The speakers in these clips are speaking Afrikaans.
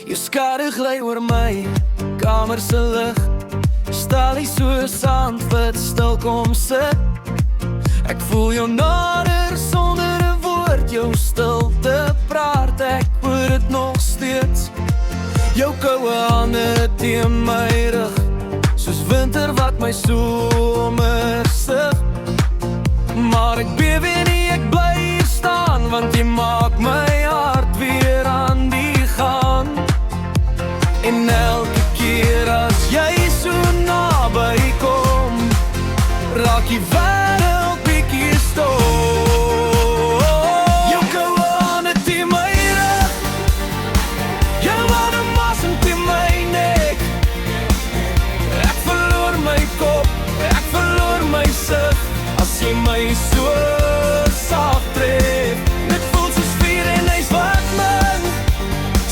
Jou skade gly oor my kamer se lig, stel jy so sand wat stil kom sit. Ek voel jou nader sonder 'n woord, jou stilte praat, ek hoor dit nog steeds. Jou koue hande teen my rug, soos winter wat my somer sig. Maar ek bewe nie, ek bly hier staan, want jy maak my hart weer aan die gang. En elke keer as jy so naby kom, raak die wêreld bietjie stil. Jou koue hande teen my rug, jou warme asem teen my nek. Ek verloor my kop, ek verloor my sig, as jy my so sag tref. Dit voel soos vuur en ys wat min,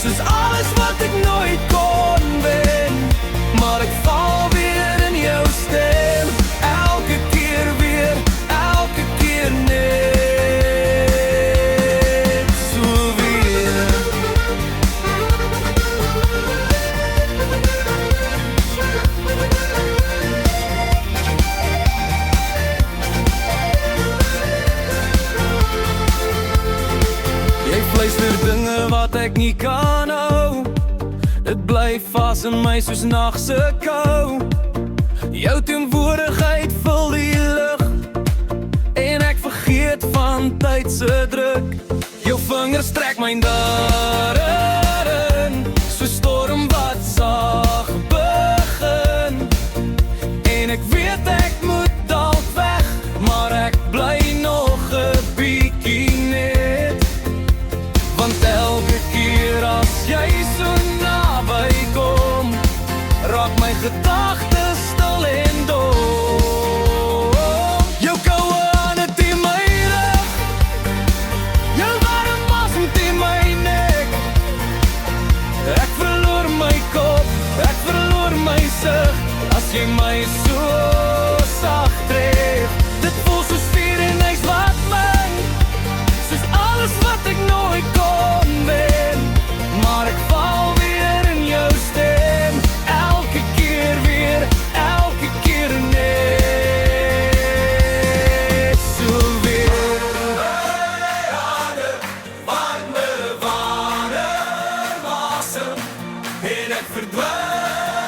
soos alles wat ek nooit kon wen. Maar ek val weer in jou stem, elke keer weer, elke keer net so weer. Jy fluister dinge wat ek nie kan hou, dit bly vas in my soos nagse kou. Jou teenwoordigheid vul die lug, en ek vergeet van tyd se druk. Jou vingers trek my daarin, so storm wat sag begin. En ek weet ek moet dalk weg, maar ek bly nog 'n bietjie net. Want elke keer as jy so naby kom, raak my gedagtes stil en dom. Jou koue hande teen my rug, jou warme asem teen my nek. Ek verloor my kop, ek verloor my sig, as jy my so sag tref. Dit voel soos vuur en ys wat min, soos alles wat ek nooit kon wen. Maar ek val weer in jou stem, elke keer weer, elke keer net so weer. My hande, warme asem, en ek verdwyn.